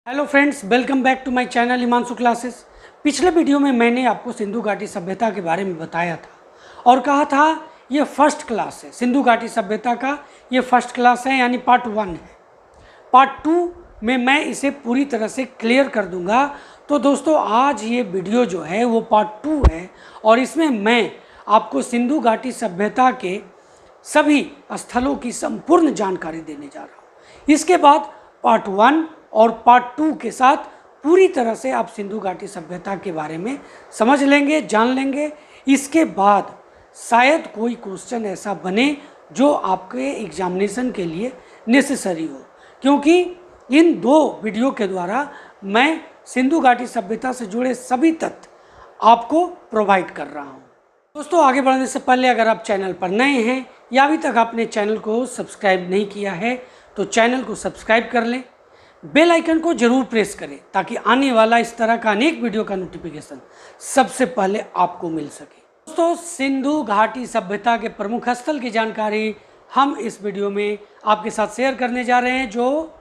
Hello friends, welcome back to my channel Himanshu classes. पिछले video में मैंने आपको सिंधु घाटी सभ्यता के बारे में बताया था और कहा था ये फर्स्ट क्लास है। सिंधु घाटी सभ्यता का ये फर्स्ट क्लास है, यानी पार्ट 1 है। पार्ट 2 में मैं इसे पूरी तरह से क्लियर कर दूंगा। तो दोस्तों, आज ये वीडियो जो है वो पार्ट 2 है और इसमें मैं आपको सिंधु घाटी सभ्यता के सभी स्थलों की संपूर्ण जानकारी देने जा रहा हूँ। इसके बाद पार्ट 1 और पार्ट 2 के साथ पूरी तरह से आप सिंधु घाटी सभ्यता के बारे में समझ लेंगे, जान लेंगे। इसके बाद शायद कोई क्वेश्चन ऐसा बने जो आपके एग्जामिनेशन के लिए नेसेसरी हो, क्योंकि इन 2 वीडियो के द्वारा मैं सिंधु घाटी सभ्यता से जुड़े सभी तथ्य आपको प्रोवाइड कर रहा हूँ। दोस्तों, आगे बढ़ने से पहले अगर आप चैनल पर नए हैं या अभी तक आपने चैनल को सब्सक्राइब नहीं किया है तो चैनल को सब्सक्राइब कर लें, बेल आइकन को जरूर प्रेस करें ताकि आने वाला इस तरह का अनेक वीडियो का नोटिफिकेशन सबसे पहले आपको मिल सके। दोस्तों, सिंधु घाटी सभ्यता के प्रमुख स्थल की जानकारी हम इस वीडियो में आपके साथ शेयर करने जा रहे हैं, जो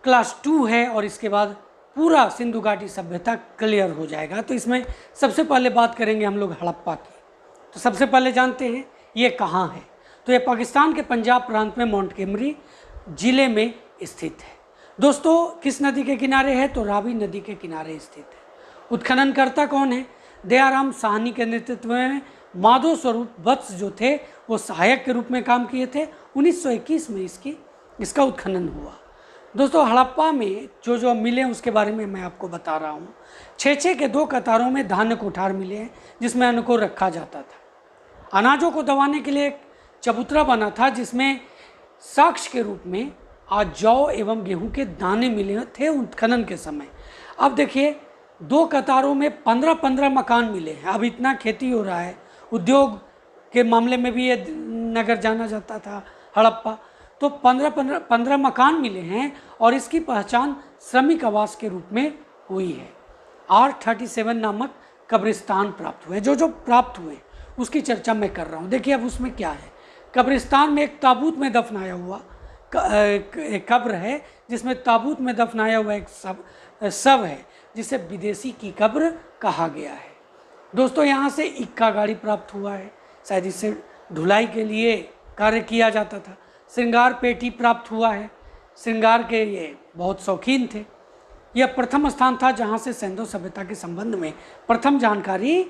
क्लास 2 है और इसके बाद पूरा सिंधु घाटी सभ्यता क्लियर हो जाएगा। तो इसमें सबसे पहले बात करेंगे हम लोग हड़प्पा की। तो सबसे पहले जानते हैं ये कहाँ है। तो ये पाकिस्तान के पंजाब प्रांत में मोंटगोमरी जिले में स्थित है। दोस्तों, किस नदी के किनारे है? तो रावी नदी के किनारे स्थित है। उत्खननकर्ता कौन है? दयाराम साहनी के नेतृत्व में माधव स्वरूप वत्स जो थे वो सहायक के रूप में काम किए थे। 1921 में इसका उत्खनन हुआ। दोस्तों, हड़प्पा में जो मिले उसके बारे में मैं आपको बता रहा हूँ। 6 के 2 कतारों में धान्य कोठार मिले हैं जिसमें अन्न को रखा जाता था। अनाजों को दबाने के लिए एक चबूतरा बना था जिसमें साक्ष्य के रूप में आज जौ एवं गेहूं के दाने मिले थे उत्खनन के समय। अब देखिए, 2 कतारों में 15-15 मकान मिले हैं। अब इतना खेती हो रहा है, उद्योग के मामले में भी ये नगर जाना जाता था हड़प्पा। तो 15 मकान मिले हैं और इसकी पहचान श्रमिक आवास के रूप में हुई है। R37 नामक कब्रिस्तान प्राप्त हुए। जो प्राप्त हुए उसकी चर्चा मैं कर रहा हूँ। देखिए अब उसमें क्या है। कब्रिस्तान में एक ताबूत में दफनाया हुआ एक कब्र है जिसमें ताबूत में दफनाया हुआ एक शव है जिसे विदेशी की कब्र कहा गया है। दोस्तों, यहाँ से इक्का गाड़ी प्राप्त हुआ है, शायद इससे ढुलाई के लिए कार्य किया जाता था। श्रृंगार पेटी प्राप्त हुआ है। श्रृंगार के ये बहुत शौकीन थे। यह प्रथम स्थान था जहाँ से सिंधु सभ्यता के संबंध में प्रथम जानकारी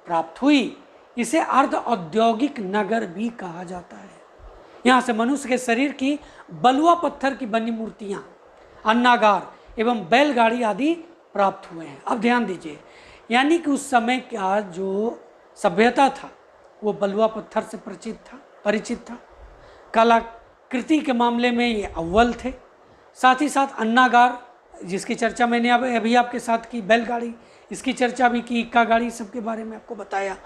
प्राप्त हुई। इसे अर्ध औद्योगिक नगर भी कहा जाता है। यहाँ से मनुष्य के शरीर की बलुआ पत्थर की बनी मूर्तियाँ, अन्नागार एवं बैलगाड़ी आदि प्राप्त हुए हैं। अब ध्यान दीजिए, यानी कि उस समय का जो सभ्यता था वो बलुआ पत्थर से परिचित था। कलाकृति के मामले में ये अव्वल थे। साथ ही साथ अन्नागार, जिसकी चर्चा मैंने अभी आपके साथ की, बैलगाड़ी इसकी चर्चा भी की, इक्का गाड़ी सबके बारे में आपको बताया।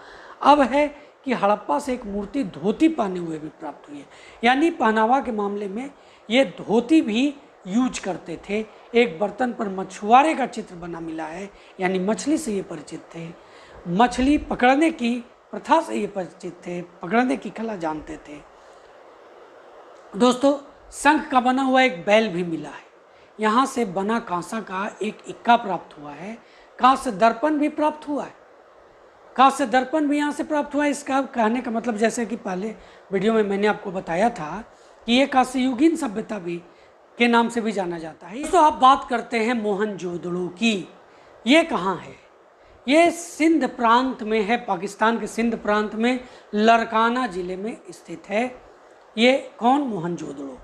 अब है कि हड़प्पा से एक मूर्ति धोती पहने हुए भी प्राप्त हुई है, यानी पहनावा के मामले में ये धोती भी यूज करते थे। एक बर्तन पर मछुआरे का चित्र बना मिला है, यानी मछली से ये परिचित थे। मछली पकड़ने की प्रथा से ये परिचित थे, पकड़ने की कला जानते थे। दोस्तों, शंख का बना हुआ एक बैल भी मिला है। यहाँ से बना कांसा का एक इक्का प्राप्त हुआ है। कांस्य दर्पण भी प्राप्त हुआ है। कांस्य दर्पण भी यहाँ से प्राप्त हुआ है। इसका कहने का मतलब, जैसे कि पहले वीडियो में मैंने आपको बताया था कि ये कांस्ययुगीन सभ्यता भी के नाम से भी जाना जाता है। तो आप बात करते हैं मोहनजोदड़ो की। ये कहाँ है? ये सिंध प्रांत में है, पाकिस्तान के सिंध प्रांत में लरकाना जिले में स्थित है। ये कौन? मोहनजोदड़ो।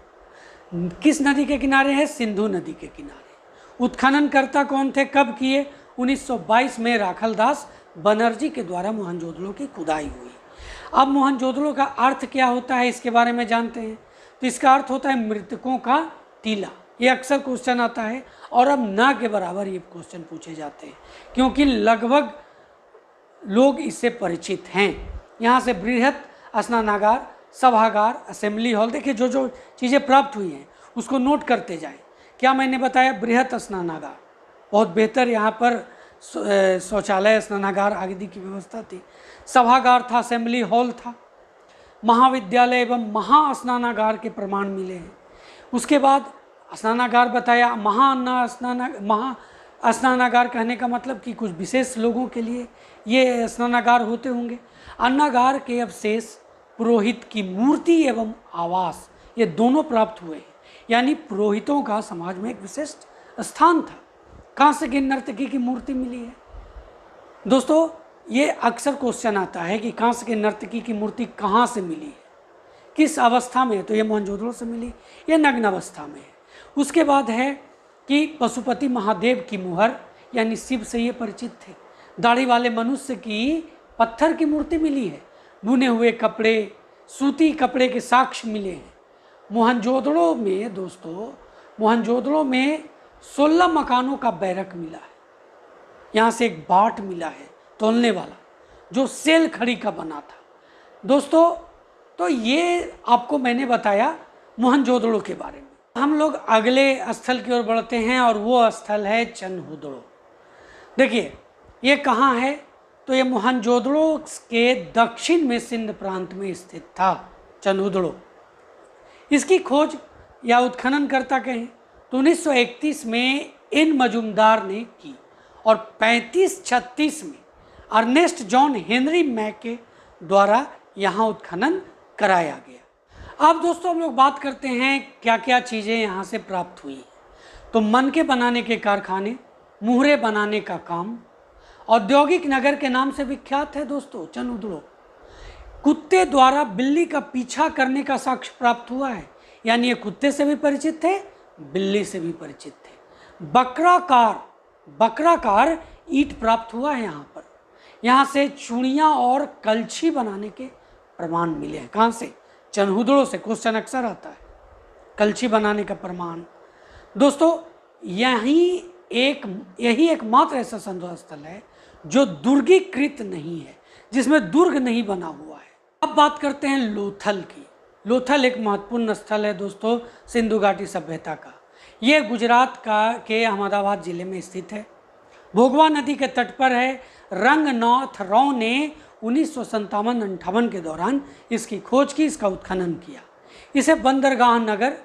किस नदी के किनारे है? सिंधु नदी के किनारे। उत्खननकर्ता कौन थे? कब किए? 1922 में राखलदास बनर्जी के द्वारा मोहनजोदड़ो की खुदाई हुई। अब मोहनजोदड़ो का अर्थ क्या होता है इसके बारे में जानते हैं। तो इसका अर्थ होता है मृतकों का टीला। ये अक्सर क्वेश्चन आता है और अब ना के बराबर ये क्वेश्चन पूछे जाते हैं क्योंकि लगभग लोग इससे परिचित हैं। यहाँ से बृहत स्नानागार, सभागार, असेंबली हॉल, देखिए जो चीज़ें प्राप्त हुई हैं उसको नोट करते जाएं। क्या मैंने बताया? बृहत स्नानागार, बहुत बेहतर यहाँ पर शौचालय, स्नानागार आदि की व्यवस्था थी। सभागार था, असेंबली हॉल था। महाविद्यालय एवं महास्नानागार के प्रमाण मिले हैं। उसके बाद स्नानागार बताया। महा स्नानागार कहने का मतलब कि कुछ विशेष लोगों के लिए ये स्नानागार होते होंगे। अन्नागार के अवशेष पुरोहित की मूर्ति एवं आवास ये दोनों प्राप्त हुए हैं, यानी पुरोहितों का समाज में एक विशिष्ट स्थान था। कांस्य की नर्तकी की मूर्ति मिली है। दोस्तों, ये अक्सर क्वेश्चन आता है कि कांस्य के नर्तकी की मूर्ति कहाँ से मिली है, किस अवस्था में है, तो ये मोहनजोदड़ो से मिली, ये नग्न अवस्था में है। उसके बाद है कि पशुपति महादेव की मुहर यानी शिव से ये परिचित थे। दाढ़ी वाले मनुष्य की पत्थर की मूर्ति मिली है। बुने हुए कपड़े, सूती कपड़े के साक्ष्य मिले हैं। मोहनजोदड़ो में दोस्तों, मोहनजोदड़ो में 16 मकानों का बैरक मिला है। यहाँ से एक बाट मिला है तोलने वाला, जो सेल खड़ी का बना था। दोस्तों, तो ये आपको मैंने बताया मोहनजोदड़ो के बारे में। हम लोग अगले स्थल की ओर बढ़ते हैं और वो स्थल है चनहुदड़ो। देखिए ये कहाँ है, तो ये मोहनजोदड़ो के दक्षिण में सिंध प्रांत में स्थित था चनहुदड़ो। इसकी खोज या उत्खनन करता कहें तो 1931 में एन मजुमदार ने की और 35-36 में अर्नेस्ट जॉन हेनरी मैके द्वारा यहाँ उत्खनन कराया गया। अब दोस्तों हम लोग बात करते हैं क्या क्या चीज़ें यहाँ से प्राप्त हुई। तो मनके बनाने के कारखाने, मुहरे बनाने का काम, औद्योगिक नगर के नाम से विख्यात है दोस्तों चनहुदड़ो। कुत्ते द्वारा बिल्ली का पीछा करने का साक्ष्य प्राप्त हुआ है, यानी ये कुत्ते से भी परिचित थे, बिल्ली से भी परिचित थे। बकराकार ईंट प्राप्त हुआ है यहाँ पर। यहाँ से चूड़ियाँ और कलछी बनाने के प्रमाण मिले हैं। कहाँ से? चनहुदड़ो से। क्वेश्चन अक्सर आता है, कलछी बनाने का प्रमाण। दोस्तों, यही एकमात्र ऐसा संग्रह स्थल है जो दुर्गीकृत नहीं है, जिसमें दुर्ग नहीं बना हुआ है। अब बात करते हैं लोथल की। लोथल एक महत्वपूर्ण स्थल है दोस्तों सिंधु घाटी सभ्यता का। ये गुजरात के अहमदाबाद जिले में स्थित है। भोगवा नदी के तट पर है। रंगनाथ राव ने 1957-58 के दौरान इसकी खोज की, इसका उत्खनन किया। इसे बंदरगाह नगर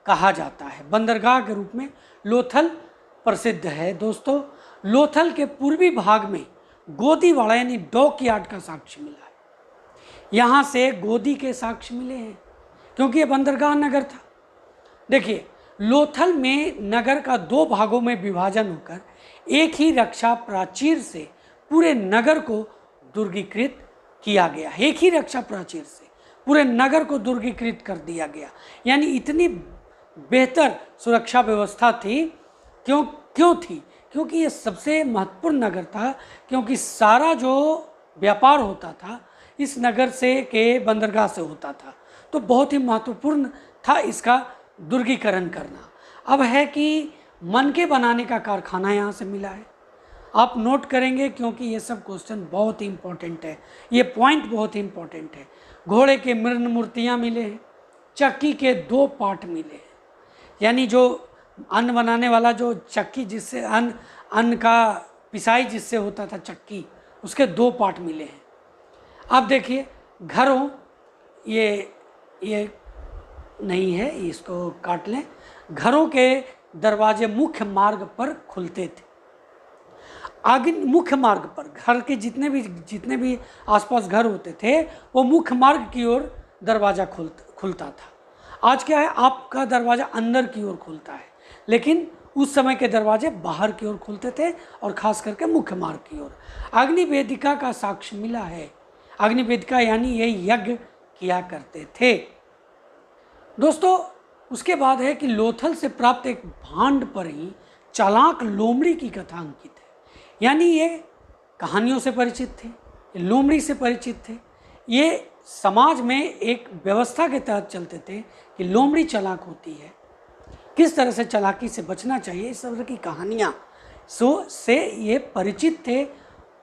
कहा जाता है। बंदरगाह के रूप में लोथल प्रसिद्ध है। दोस्तों, लोथल के पूर्वी भाग में गोदीवाड़ा यानी डॉकयार्ड का साक्ष्य मिला है। यहाँ से गोदी के साक्ष्य मिले हैं क्योंकि ये बंदरगाह नगर था। देखिए, लोथल में नगर का 2 भागों में विभाजन होकर एक ही रक्षा प्राचीर से पूरे नगर को दुर्गीकृत किया गया। एक ही रक्षा प्राचीर से पूरे नगर को दुर्गीकृत कर दिया गया, यानी इतनी बेहतर सुरक्षा व्यवस्था थी। क्यों थी? क्योंकि ये सबसे महत्वपूर्ण नगर था, क्योंकि सारा जो व्यापार होता था इस नगर से के बंदरगाह से होता था। तो बहुत ही महत्वपूर्ण था इसका दुर्गीकरण करना। अब है कि मनके बनाने का कारखाना यहाँ से मिला है। आप नोट करेंगे क्योंकि ये सब क्वेश्चन बहुत ही इम्पोर्टेंट है, ये पॉइंट बहुत ही इम्पोर्टेंट है। घोड़े के मृण मूर्तियाँ मिले हैं। चक्की के 2 पार्ट मिले हैं, यानी जो अन्न बनाने वाला जो चक्की, जिससे अन्न का पिसाई जिससे होता था चक्की, उसके 2 पार्ट मिले हैं। अब देखिए घरों, ये नहीं है, इसको काट लें। घरों के दरवाजे मुख्य मार्ग पर खुलते थे। आगे मुख्य मार्ग पर घर के जितने भी आसपास घर होते थे वो मुख्य मार्ग की ओर दरवाज़ा खुलता था। आज क्या है, आपका दरवाज़ा अंदर की ओर खुलता है, लेकिन उस समय के दरवाजे बाहर की ओर खुलते थे और ख़ास करके मुख्य मार्ग की ओर। अग्निवेदिका का साक्ष्य मिला है। अग्निवेदिका यानी ये यज्ञ किया करते थे। दोस्तों, उसके बाद है कि लोथल से प्राप्त एक भांड पर ही चालाक लोमड़ी की कथा अंकित है, यानी ये कहानियों से परिचित थे, ये लोमड़ी से परिचित थे। ये समाज में एक व्यवस्था के तहत चलते थे कि लोमड़ी चालाक होती है, किस तरह से चालाकी से बचना चाहिए, इस तरह की कहानियाँ से ये परिचित थे।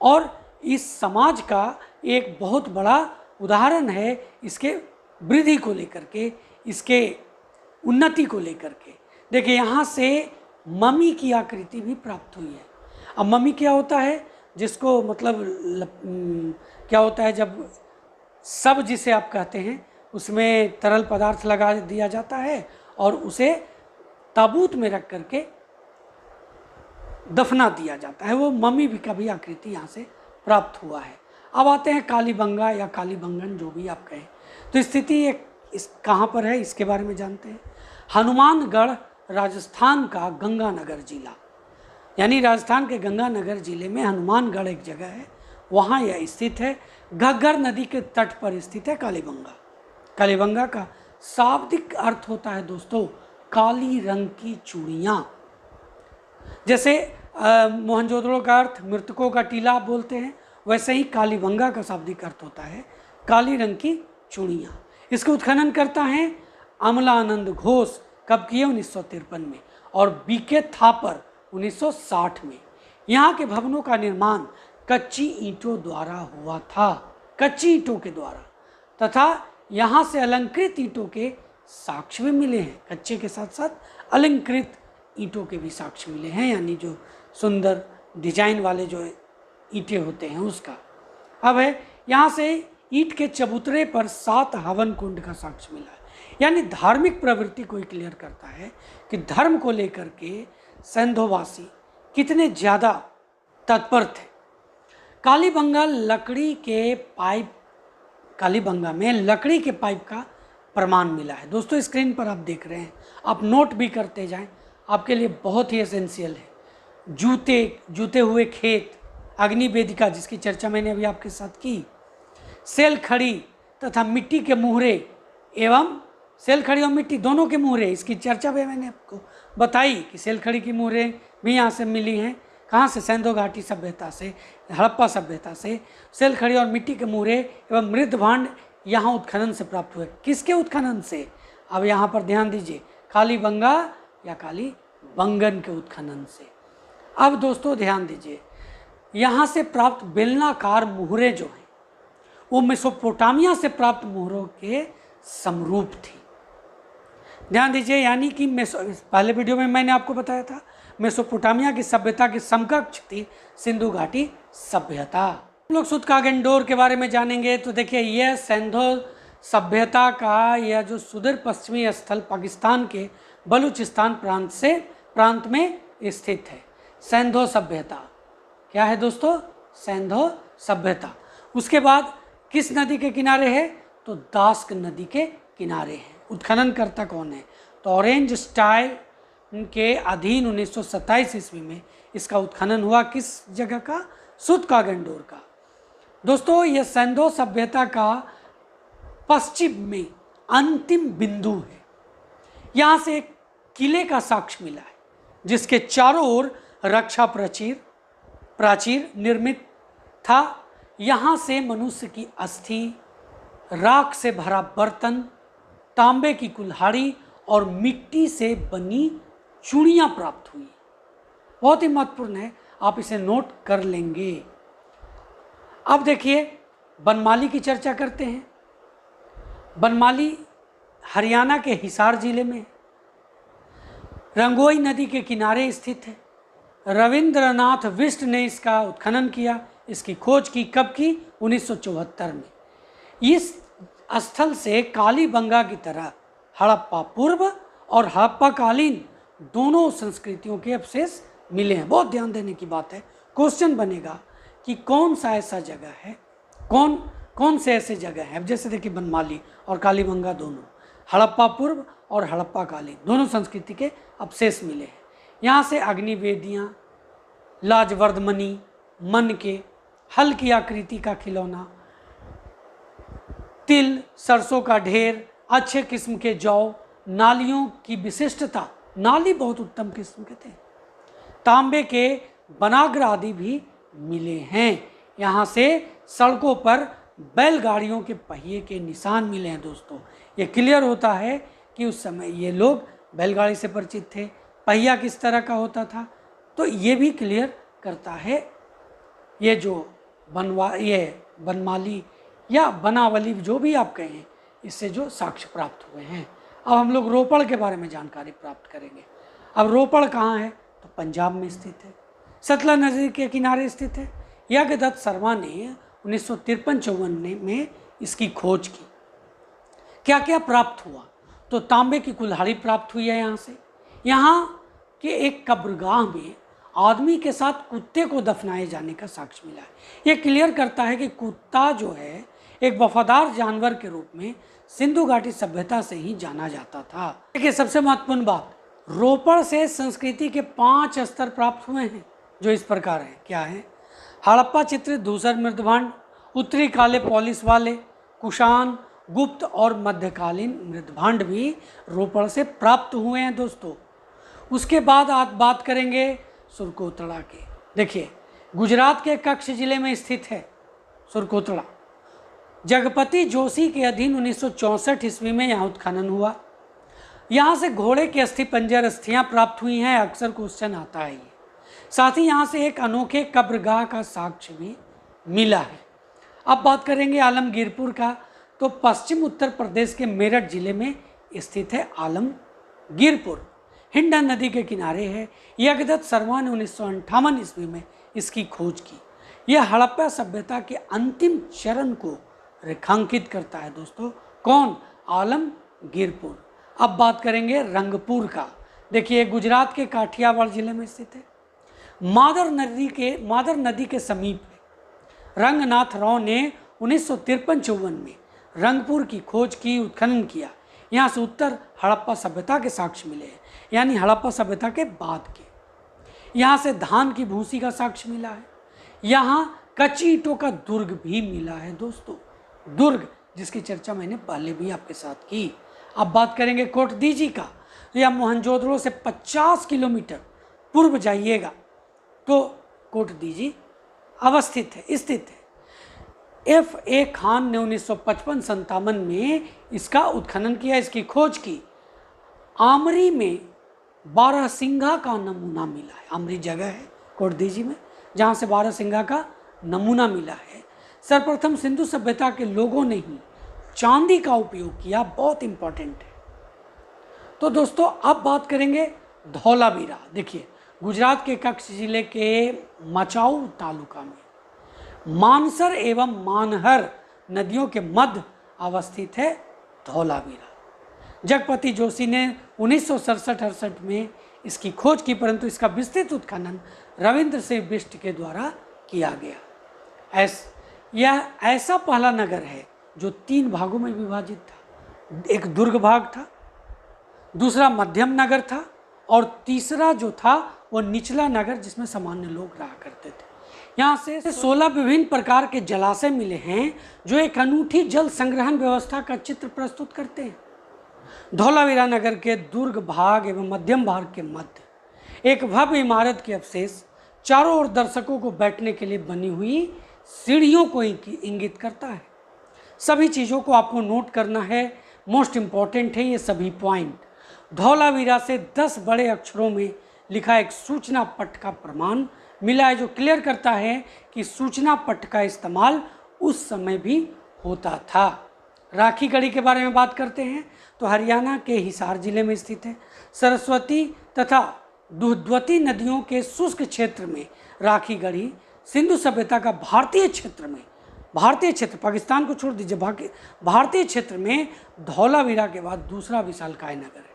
और इस समाज का एक बहुत बड़ा उदाहरण है इसके वृद्धि को लेकर के, इसके उन्नति को लेकर के। देखिए, यहाँ से मम्मी की आकृति भी प्राप्त हुई है। अब मम्मी क्या होता है, जिसको मतलब क्या होता है, जब सब जिसे आप कहते हैं उसमें तरल पदार्थ लगा दिया जाता है और उसे ताबूत में रख करके दफना दिया जाता है। वो मम्मी भी का भी आकृति यहाँ से प्राप्त हुआ है। अब आते हैं कालीबंगा या कालीबंगन, जो भी आप कहें। तो स्थिति एक इस कहाँ पर है, इसके बारे में जानते हैं। हनुमानगढ़ राजस्थान का गंगानगर जिला, यानी राजस्थान के गंगानगर जिले में हनुमानगढ़ एक जगह है, वहाँ यह स्थित है। घग्गर नदी के तट पर स्थित है कालीबंगा। कालीबंगा का शाब्दिक अर्थ होता है दोस्तों काली रंग की चूड़ियाँ। जैसे मोहनजोदड़ो का अर्थ मृतकों का टीला आप बोलते हैं, वैसे ही कालीबंगा का शाब्दिक अर्थ होता है काली रंग की चूड़ियाँ। इसके उत्खनन करता है अमलानंद घोष। कब किए? 1953 में। और बीके थापर 1960 में। यहाँ के भवनों का निर्माण कच्ची ईंटों द्वारा हुआ था, कच्ची ईंटों के द्वारा, तथा यहाँ से अलंकृत ईंटों के साक्ष्य भी मिले हैं। कच्चे के साथ साथ अलंकृत ईंटों के भी साक्ष्य मिले हैं, यानी जो सुंदर डिजाइन वाले जो ईंटें होते हैं उसका। अब है यहाँ से ईंट के चबूतरे पर 7 हवन कुंड का साक्ष्य मिला है, यानी धार्मिक प्रवृत्ति को क्लियर करता है कि धर्म को लेकर के सैंधोवासी कितने ज़्यादा तत्पर थे। कालीबंगा लकड़ी के पाइप, कालीबंगा में लकड़ी के पाइप का प्रमाण मिला है। दोस्तों स्क्रीन पर आप देख रहे हैं, आप नोट भी करते जाएं, आपके लिए बहुत ही एसेंशियल है। जूते हुए खेत, अग्नि वेदिका जिसकी चर्चा मैंने अभी आपके साथ की, सेल खड़ी तथा मिट्टी के मुहरे एवं सेल खड़ी और मिट्टी दोनों के मुहरे, इसकी चर्चा भी मैंने आपको बताई कि सेल खड़ी की मुहरे भी यहाँ से मिली हैं। कहाँ से? सिंधु घाटी सभ्यता से, हड़प्पा सभ्यता से। सेल खड़ी और मिट्टी के मुहरे एवं मृद भांड यहाँ उत्खनन से प्राप्त हुए। किसके उत्खनन से? अब यहाँ पर ध्यान दीजिए, कालीबंगा या कालीबंगन के उत्खनन से। अब दोस्तों ध्यान दीजिए, यहाँ से प्राप्त बेलनाकार मुहरे जो हैं वो मेसोपोटामिया से प्राप्त मुहरों के समरूप थी। ध्यान दीजिए, यानी कि पहले वीडियो में मैंने आपको बताया था मेसोपोटामिया की सभ्यता के समकक्ष थी सिंधु घाटी सभ्यता। हम लोग सूतकागेंडोर के बारे में जानेंगे। तो देखिए, यह सिंधु सभ्यता का यह जो सुदूर पश्चिमी स्थल पाकिस्तान के बलूचिस्तान प्रांत में स्थित है। सिंधु सभ्यता क्या है दोस्तों? सिंधु सभ्यता। उसके बाद किस नदी के किनारे है? तो दास्क नदी के किनारे है। उत्खननकर्ता कौन है? तो ऑरेंज स्टाइल के अधीन 1927 ईस्वी में इसका उत्खनन हुआ। किस जगह का? सूतकागेंडोर का। दोस्तों यह सिंधु सभ्यता का पश्चिम में अंतिम बिंदु है। यहाँ से एक किले का साक्ष्य मिला है जिसके चारों ओर रक्षा प्राचीर निर्मित था। यहाँ से मनुष्य की अस्थि, राख से भरा बर्तन, तांबे की कुल्हाड़ी और मिट्टी से बनी चूड़ियाँ प्राप्त हुई। बहुत ही महत्वपूर्ण है, आप इसे नोट कर लेंगे। अब देखिए, बनमाली की चर्चा करते हैं। बनमाली हरियाणा के हिसार जिले में रंगोई नदी के किनारे स्थित है। रविंद्रनाथ बिष्ट ने इसका उत्खनन किया, इसकी खोज की। कब की? 1974 में। इस स्थल से कालीबंगा की तरह हड़प्पा पूर्व और हड़प्पा कालीन दोनों संस्कृतियों के अवशेष मिले हैं। बहुत ध्यान देने की बात है। क्वेश्चन बनेगा कि कौन सा ऐसा जगह है, कौन से ऐसे जगह हैं। अब जैसे देखिए, बनमाली और कालीबंगा दोनों हड़प्पा पूर्व और हड़प्पा कालीन दोनों संस्कृति के अवशेष मिले हैं। यहाँ से अग्निवेदियाँ, लाजवर्दमनी, मन के हल की आकृति का खिलौना, तिल, सरसों का ढेर, अच्छे किस्म के जौ, नालियों की विशिष्टता, नाली बहुत उत्तम किस्म के थे, तांबे के बनाग्र आदि भी मिले हैं। यहाँ से सड़कों पर बैलगाड़ियों के पहिए के निशान मिले हैं। दोस्तों ये क्लियर होता है कि उस समय ये लोग बैलगाड़ी से परिचित थे। पहिया किस तरह का होता था, तो ये भी क्लियर करता है ये जो बनमाली या बनावली जो भी आप कहें, इससे जो साक्ष्य प्राप्त हुए हैं। अब हम लोग रोपड़ के बारे में जानकारी प्राप्त करेंगे। अब रोपड़ कहाँ है? तो पंजाब में स्थित है, सतलज नदी के किनारे स्थित है। यज्ञदत्त शर्मा ने 1953-54 में इसकी खोज की। क्या क्या प्राप्त हुआ? तो तांबे की कुल्हाड़ी प्राप्त हुई है यहाँ से, यहाँ के एक कब्रगाह में आदमी के साथ कुत्ते को दफनाए जाने का साक्ष्य मिला है। ये क्लियर करता है कि कुत्ता जो है एक वफादार जानवर के रूप में सिंधु घाटी सभ्यता से ही जाना जाता था। देखिए सबसे महत्वपूर्ण बात, रोपड़ से संस्कृति के 5 स्तर प्राप्त हुए हैं जो इस प्रकार हैं। क्या है? हड़प्पा चित्रित धूसर मृदभांड, उत्तरी काले पॉलिश वाले, कुषाण, गुप्त और मध्यकालीन मृदभांड भी रोपड़ से प्राप्त हुए हैं दोस्तों। उसके बाद आप बात करेंगे सुरकोतड़ा के। देखिए गुजरात के कच्छ जिले में स्थित है सुरकोतड़ा। जगपति जोशी के अधीन 1964 ईस्वी में यहाँ उत्खनन हुआ। यहाँ से घोड़े के अस्थि पंजर अस्थियाँ प्राप्त हुई हैं, अक्सर क्वेश्चन आता है ये। साथ ही यहाँ से एक अनोखे कब्रगाह का साक्ष्य भी मिला है। अब बात करेंगे आलमगीरपुर का, तो पश्चिम उत्तर प्रदेश के मेरठ जिले में स्थित है आलमगीरपुर। हिंडन नदी के किनारे है। यज्ञदत्त शर्मा ने 1958 ईस्वी में इसकी खोज की। यह हड़प्पा सभ्यता के अंतिम चरण को रेखांकित करता है दोस्तों। कौन? आलमगीरपुर। अब बात करेंगे रंगपुर का। देखिए गुजरात के काठियावाड़ जिले में स्थित है। मादर नदी के समीप रंगनाथ राव ने 1953-54 में रंगपुर की खोज की, उत्खनन किया। यहाँ से उत्तर हड़प्पा सभ्यता के साक्ष्य मिले हैं, यानी हड़प्पा सभ्यता के बाद के। यहाँ से धान की भूसी का साक्ष्य मिला है। यहाँ कच्ची ईंटों का दुर्ग भी मिला है दोस्तों, दुर्ग जिसकी चर्चा मैंने पहले भी आपके साथ की। अब बात करेंगे कोटदीजी का। यह मोहनजोदड़ो से 50 किलोमीटर पूर्व जाइएगा तो कोटदीजी अवस्थित है, स्थित है। F.A. खान ने 1955-57 में इसका उत्खनन किया, इसकी खोज की। आमरी में 12 सिंघा का नमूना मिला है। आमरी जगह है कोटदीजी में जहाँ से 12 सिंघा का नमूना मिला है। सर्वप्रथम सिंधु सभ्यता के लोगों ने ही चांदी का उपयोग किया, बहुत इंपॉर्टेंट है। तो दोस्तों अब बात करेंगे धौलावीरा। देखिए गुजरात के कच्छ जिले के मचाऊ तालुका में मानसर एवं मानहर नदियों के मध्य अवस्थित है धौलावीरा। जगपति जोशी ने 1967-68 में इसकी खोज की, परंतु इसका विस्तृत उत्खनन रविंद्र सिंह बिष्ट के द्वारा किया गया। यह ऐसा पहला नगर है जो 3 भागों में विभाजित था। एक दुर्ग भाग था, दूसरा मध्यम नगर था और तीसरा जो था वो निचला नगर जिसमें सामान्य लोग रहा करते थे। यहाँ से 16 विभिन्न प्रकार के जलाशय मिले हैं जो एक अनूठी जल संग्रहण व्यवस्था का चित्र प्रस्तुत करते हैं। धौलावीरा नगर के दुर्ग भाग एवं मध्यम भाग के मध्य एक भव्य इमारत के अवशेष चारों ओर दर्शकों को बैठने के लिए बनी हुई सीढ़ियों को इंगित करता है। सभी चीज़ों को आपको नोट करना है, मोस्ट इम्पॉर्टेंट है ये सभी पॉइंट। धौलावीरा से 10 बड़े अक्षरों में लिखा एक सूचना पट का प्रमाण मिला है जो क्लियर करता है कि सूचना पट का इस्तेमाल उस समय भी होता था। राखी गढ़ी के बारे में बात करते हैं तो हरियाणा के हिसार जिले में स्थित है। सरस्वती तथा दुधवती नदियों के शुष्क क्षेत्र में राखी गढ़ी सिंधु सभ्यता का भारतीय क्षेत्र पाकिस्तान को छोड़ दीजिए, भारतीय क्षेत्र में धौलावीरा के बाद दूसरा विशालकाय नगर है।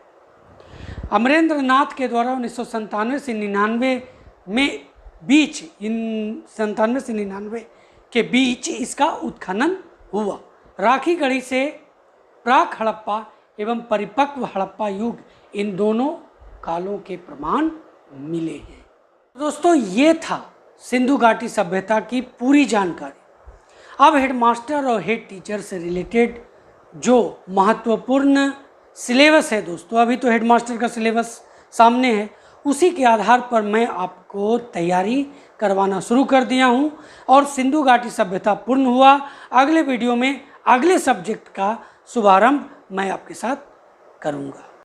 अमरेंद्र नाथ के द्वारा 1997 से 99 में बीच इन 97 से 99 के बीच इसका उत्खनन हुआ। राखी गढ़ी से प्राक हड़प्पा एवं परिपक्व हड़प्पा युग इन दोनों कालों के प्रमाण मिले हैं। दोस्तों ये था सिंधु घाटी सभ्यता की पूरी जानकारी। अब हेडमास्टर और हेड टीचर से रिलेटेड जो महत्वपूर्ण सिलेबस है दोस्तों, अभी तो हेडमास्टर का सिलेबस सामने है, उसी के आधार पर मैं आपको तैयारी करवाना शुरू कर दिया हूं और सिंधु घाटी सभ्यता पूर्ण हुआ। अगले वीडियो में अगले सब्जेक्ट का शुभारंभ मैं आपके साथ करूंगा।